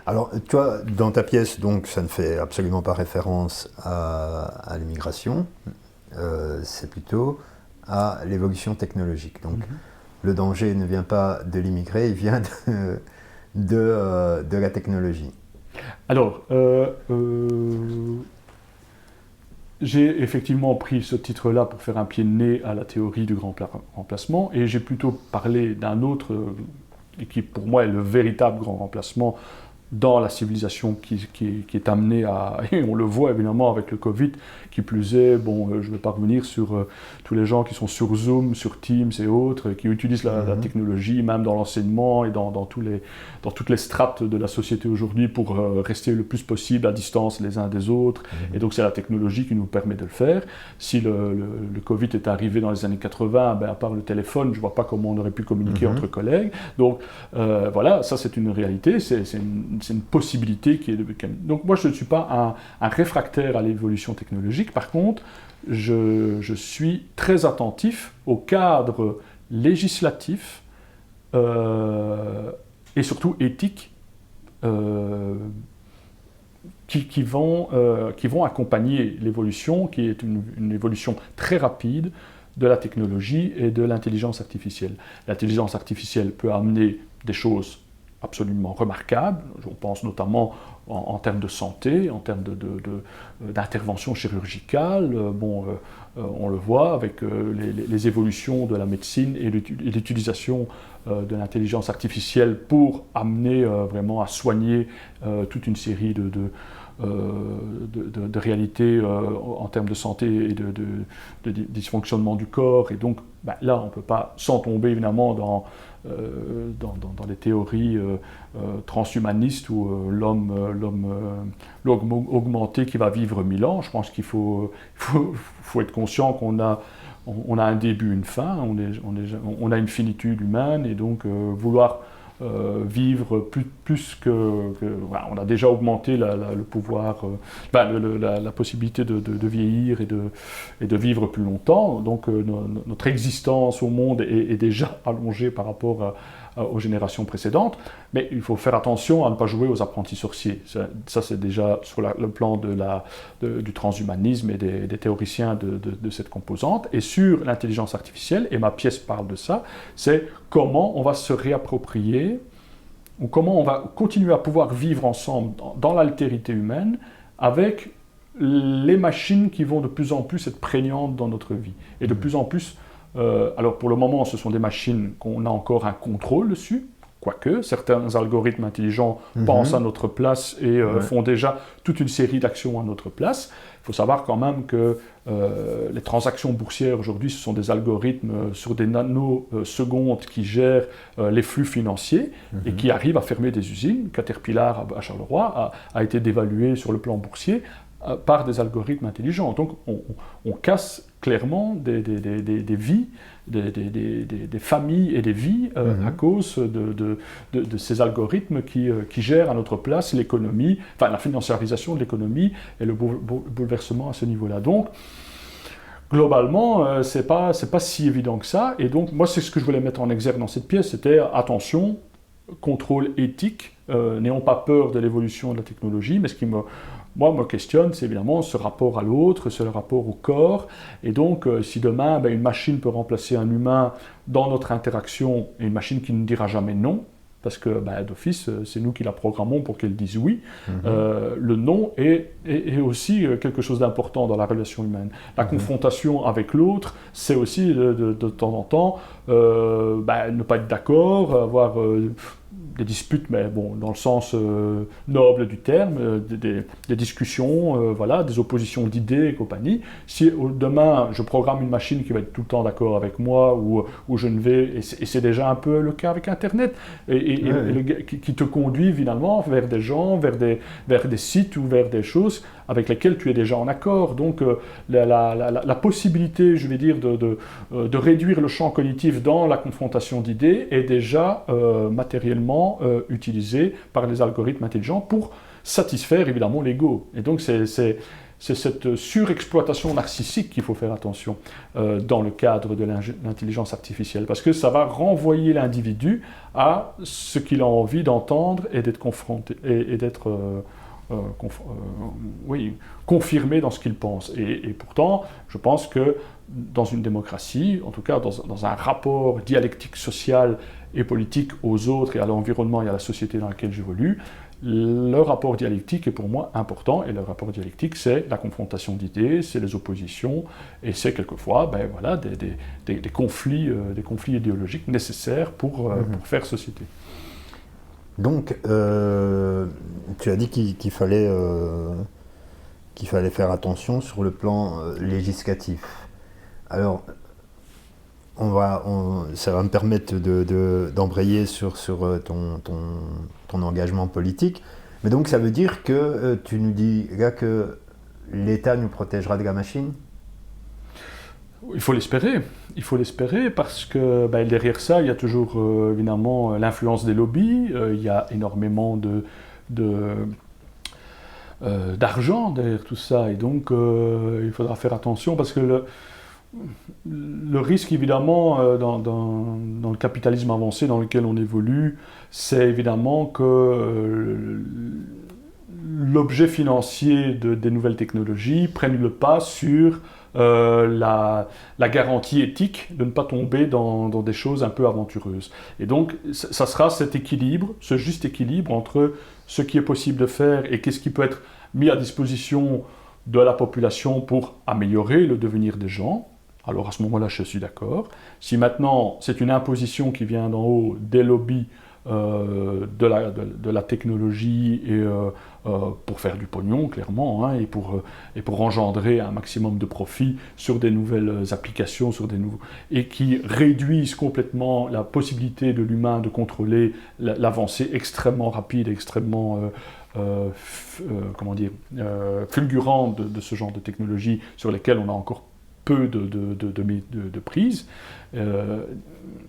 Alors, toi, dans ta pièce, donc, ça ne fait absolument pas référence à l'immigration, c'est plutôt à l'évolution technologique. Donc, le danger ne vient pas de l'immigré, il vient de la technologie. Alors, j'ai effectivement pris ce titre-là pour faire un pied de nez à la théorie du grand remplacement, et j'ai plutôt parlé d'un autre, qui pour moi est le véritable grand remplacement dans la civilisation qui est amenée à... Et on le voit évidemment avec le Covid, qui plus est, bon, je ne vais pas revenir sur tous les gens qui sont sur Zoom, sur Teams et autres, qui utilisent la technologie, même dans l'enseignement et dans toutes les strates de la société aujourd'hui pour rester le plus possible à distance les uns des autres. Et donc c'est la technologie qui nous permet de le faire. Si le Covid est arrivé dans les années 80, ben, à part le téléphone, je ne vois pas comment on aurait pu communiquer entre collègues. Donc voilà, ça c'est une réalité, c'est une possibilité qui est... Donc moi je ne suis pas un réfractaire à l'évolution technologique. Par contre, je suis très attentif au cadre législatif et surtout éthique qui vont accompagner l'évolution, qui est une évolution très rapide de la technologie et de l'intelligence artificielle. L'intelligence artificielle peut amener des choses absolument remarquables. On pense notamment en termes de santé, en termes d'intervention chirurgicale. On le voit avec les évolutions de la médecine et l'utilisation de l'intelligence artificielle pour amener vraiment à soigner toute une série de réalités en termes de santé et de dysfonctionnement du corps. Et donc là, on ne peut pas, sans tomber évidemment dans les théories transhumanistes où l'homme augmenté qui va vivre 1000 ans. Je pense qu'il faut être conscient qu'on a un début, une fin, on a une finitude humaine, et donc vouloir vivre plus que voilà, on a déjà augmenté le pouvoir, la possibilité de vieillir et de vivre plus longtemps. Donc notre existence au monde est déjà allongée par rapport aux générations précédentes, mais il faut faire attention à ne pas jouer aux apprentis sorciers. Ça c'est déjà sur le plan du transhumanisme et des théoriciens de cette composante. Et sur l'intelligence artificielle, et ma pièce parle de ça, c'est comment on va se réapproprier, ou comment on va continuer à pouvoir vivre ensemble dans l'altérité humaine avec les machines qui vont de plus en plus être prégnantes dans notre vie. Et de plus en plus, alors pour le moment, ce sont des machines qu'on a encore un contrôle dessus, quoique certains algorithmes intelligents pensent à notre place et font déjà toute une série d'actions à notre place. Il faut savoir quand même que les transactions boursières aujourd'hui, ce sont des algorithmes sur des nanosecondes qui gèrent les flux financiers et qui arrivent à fermer des usines. Caterpillar à Charleroi a été dévalué sur le plan boursier par des algorithmes intelligents. Donc on casse clairement des vies, des familles et des vies à cause de ces algorithmes qui gèrent à notre place l'économie, enfin la financiarisation de l'économie et le bouleversement à ce niveau-là. Donc globalement, c'est pas si évident que ça. Et donc moi c'est ce que je voulais mettre en exergue dans cette pièce, c'était attention, contrôle éthique, n'ayons pas peur de l'évolution de la technologie, mais ce qui me questionne, c'est évidemment ce rapport à l'autre, ce rapport au corps. Et donc, si demain, une machine peut remplacer un humain dans notre interaction, et une machine qui ne dira jamais non, parce que d'office, c'est nous qui la programmons pour qu'elle dise oui, le non est aussi quelque chose d'important dans la relation humaine. La confrontation avec l'autre, c'est aussi de temps en temps ne pas être d'accord, avoir des disputes, mais bon, dans le sens noble du terme, des discussions, voilà, des oppositions d'idées et compagnie. Si demain, je programme une machine qui va être tout le temps d'accord avec moi, ou je ne vais... Et c'est déjà un peu le cas avec Internet, qui te conduit finalement vers des gens, vers des sites ou vers des choses avec lesquelles tu es déjà en accord. Donc la possibilité, je vais dire, de réduire le champ cognitif dans la confrontation d'idées est déjà matériellement utilisée par les algorithmes intelligents pour satisfaire évidemment l'ego. Et donc c'est c'est cette surexploitation narcissique qu'il faut faire attention dans le cadre de l'intelligence artificielle, parce que ça va renvoyer l'individu à ce qu'il a envie d'entendre et d'être confronté, et d'être confirmé dans ce qu'il pense. Et pourtant, je pense que dans une démocratie, en tout cas dans un rapport dialectique social et politique aux autres et à l'environnement et à la société dans laquelle j'évolue, le rapport dialectique est pour moi important, et le rapport dialectique, c'est la confrontation d'idées, c'est les oppositions, et c'est quelquefois des conflits idéologiques nécessaires pour faire société. Donc, tu as dit qu'il fallait faire attention sur le plan législatif. Alors, ça va me permettre d'embrayer sur ton engagement politique. Mais donc, ça veut dire que tu nous dis là que l'État nous protégera de la machine ? Il faut l'espérer parce que derrière ça, il y a toujours évidemment l'influence des lobbies, il y a énormément d'argent derrière tout ça, et donc il faudra faire attention parce que le risque évidemment dans le capitalisme avancé dans lequel on évolue, c'est évidemment que l'objet financier des nouvelles technologies prenne le pas sur la garantie éthique de ne pas tomber dans des choses un peu aventureuses. Et donc, ça sera cet équilibre, ce juste équilibre entre ce qui est possible de faire et qu'est-ce qui peut être mis à disposition de la population pour améliorer le devenir des gens. Alors à ce moment-là, je suis d'accord. Si maintenant, c'est une imposition qui vient d'en haut des lobbies de la technologie et pour faire du pognon, clairement, et pour engendrer un maximum de profit sur des nouvelles applications, et qui réduisent complètement la possibilité de l'humain de contrôler l'avancée extrêmement rapide, extrêmement fulgurante de ce genre de technologie sur lesquelles on a encore peu de prise.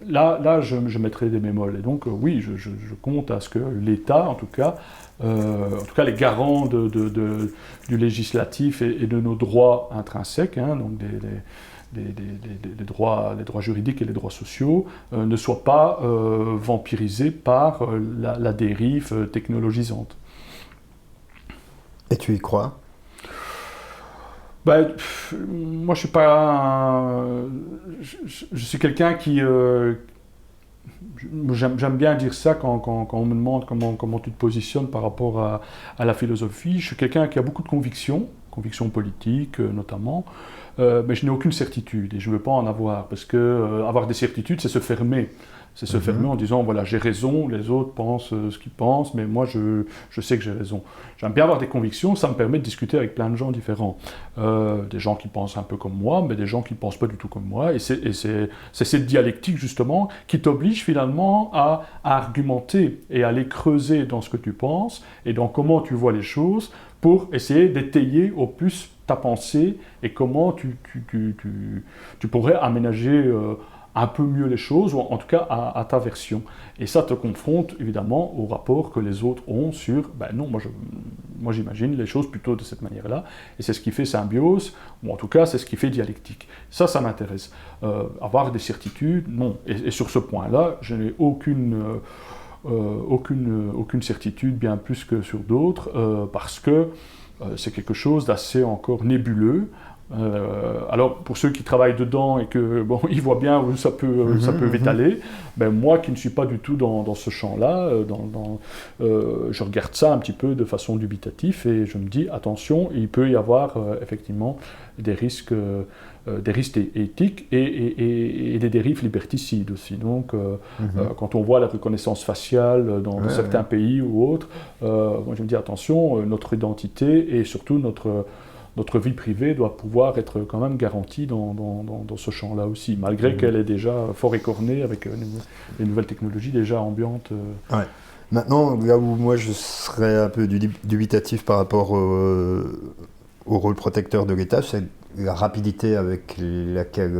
Là, je mettrai des bémols. Et donc, oui, je compte à ce que l'État, en tout cas les garants du législatif et de nos droits intrinsèques, donc les droits juridiques et les droits sociaux, ne soient pas vampirisés par la dérive technologisante. Et tu y crois ? Moi, je suis pas. Je suis quelqu'un qui. J'aime bien dire ça quand on me demande comment tu te positionnes par rapport à la philosophie. Je suis quelqu'un qui a beaucoup de convictions politiques notamment, mais je n'ai aucune certitude et je ne veux pas en avoir parce que avoir des certitudes, c'est se fermer. C'est se fermer en disant, voilà, j'ai raison, les autres pensent ce qu'ils pensent, mais moi, je sais que j'ai raison. J'aime bien avoir des convictions, ça me permet de discuter avec plein de gens différents. Des gens qui pensent un peu comme moi, mais des gens qui ne pensent pas du tout comme moi. Et c'est cette dialectique, justement, qui t'oblige finalement à argumenter et à aller creuser dans ce que tu penses et dans comment tu vois les choses pour essayer d'étayer au plus ta pensée et comment tu pourrais aménager un peu mieux les choses, ou en tout cas à ta version. Et ça te confronte évidemment au rapport que les autres ont sur, non, moi j'imagine les choses plutôt de cette manière-là, et c'est ce qui fait symbiose, ou en tout cas c'est ce qui fait dialectique. Ça m'intéresse. Avoir des certitudes, non. Et sur ce point-là, je n'ai aucune certitude, bien plus que sur d'autres, parce que c'est quelque chose d'assez encore nébuleux. Alors pour ceux qui travaillent dedans et que ils voient bien où ça peut étaler, moi qui ne suis pas du tout dans ce champ-là, je regarde ça un petit peu de façon dubitative et je me dis attention, il peut y avoir effectivement des risques éthiques et des dérives liberticides aussi. Donc quand on voit la reconnaissance faciale dans certains pays ou autres, moi je me dis attention, notre identité et surtout notre vie privée doit pouvoir être quand même garantie dans ce champ-là aussi, malgré qu'elle est déjà fort écornée avec les nouvelles technologies déjà ambiantes. Ouais. Maintenant, là où moi je serais un peu dubitatif par rapport au rôle protecteur de l'État, c'est la rapidité avec laquelle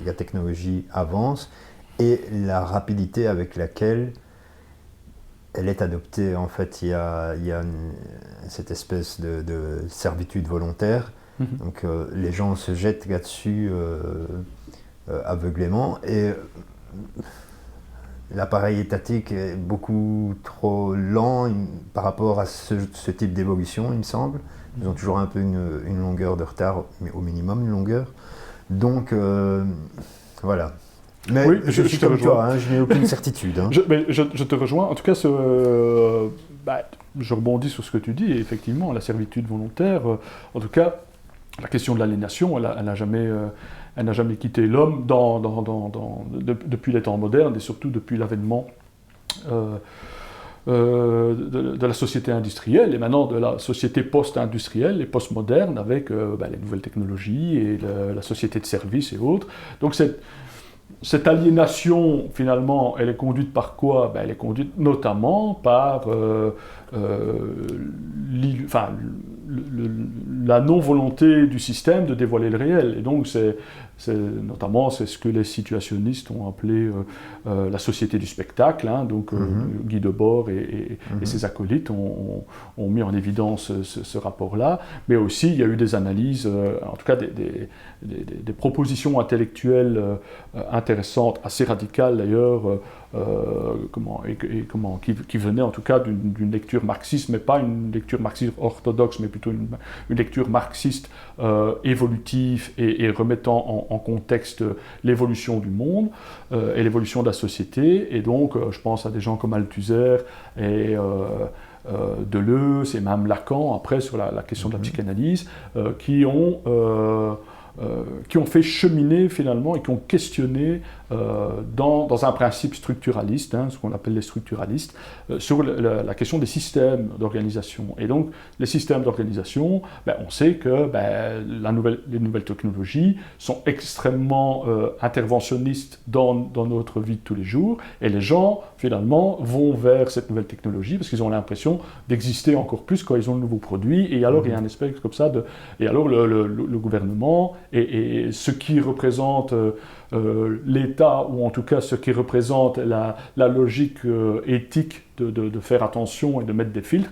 la technologie avance et la rapidité avec laquelle elle est adoptée. En fait, il y a cette espèce de servitude volontaire. Donc les gens se jettent là-dessus aveuglément. Et l'appareil étatique est beaucoup trop lent par rapport à ce type d'évolution, il me semble. Ils ont toujours un peu une longueur de retard, mais au minimum une longueur. Donc, voilà. Mais oui, je suis comme toi, hein, je n'ai aucune certitude. Hein. Je te rejoins. En tout cas, je rebondis sur ce que tu dis. Et effectivement, la servitude volontaire, en tout cas, la question de l'aliénation, elle n'a jamais quitté l'homme depuis les temps modernes et surtout depuis l'avènement de la société industrielle et maintenant de la société post-industrielle et post-moderne avec les nouvelles technologies et la société de services et autres. Donc cette aliénation, finalement, elle est conduite par quoi? Elle est conduite notamment par la non-volonté du système de dévoiler le réel. Et donc, notamment, c'est ce que les situationnistes ont appelé la société du spectacle. Hein, donc, Guy Debord et ses acolytes ont mis en évidence ce rapport-là. Mais aussi, il y a eu des analyses, en tout cas des propositions intellectuelles intéressantes, assez radicales d'ailleurs, qui venaient en tout cas d'une lecture marxiste, mais pas une lecture marxiste orthodoxe, mais plutôt une lecture marxiste évolutive et remettant en contexte l'évolution du monde et l'évolution de la société. Et donc, je pense à des gens comme Althusser et Deleuze et même Lacan, après, sur la question de la psychanalyse, qui ont fait cheminer finalement et qui ont questionné dans un principe structuraliste, hein, ce qu'on appelle les structuralistes, sur la question des systèmes d'organisation. Et donc, les systèmes d'organisation, on sait que les nouvelles technologies sont extrêmement interventionnistes dans notre vie de tous les jours, et les gens, finalement, vont vers cette nouvelle technologie parce qu'ils ont l'impression d'exister encore plus quand ils ont de nouveaux produits, et alors il y a un espèce comme ça et alors le gouvernement et ce qui représente l'État, ou en tout cas ce qui représente la logique éthique de faire attention et de mettre des filtres,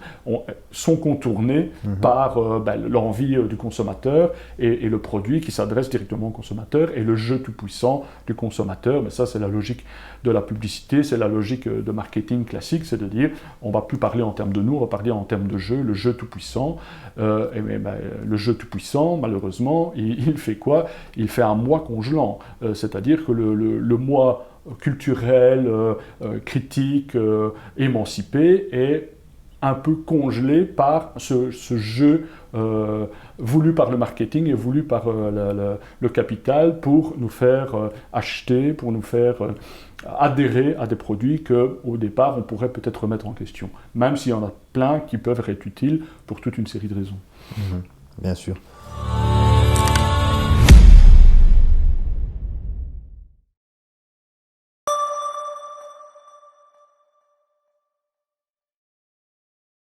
sont contournés par l'envie du consommateur et le produit qui s'adresse directement au consommateur et le jeu tout-puissant du consommateur. Mais ça, c'est la logique de la publicité, c'est la logique de marketing classique, c'est de dire on ne va plus parler en termes de nous, on va parler en termes de jeu, le jeu tout-puissant. Le jeu tout-puissant, malheureusement, il fait quoi? Il fait un moi congelant, c'est-à-dire que le moi culturel, critique, émancipé est un peu congelé par ce jeu voulu par le marketing et voulu par le capital pour nous faire acheter, pour nous faire adhérer à des produits qu'au départ on pourrait peut-être remettre en question, même s'il y en a plein qui peuvent être utiles pour toute une série de raisons. Bien sûr.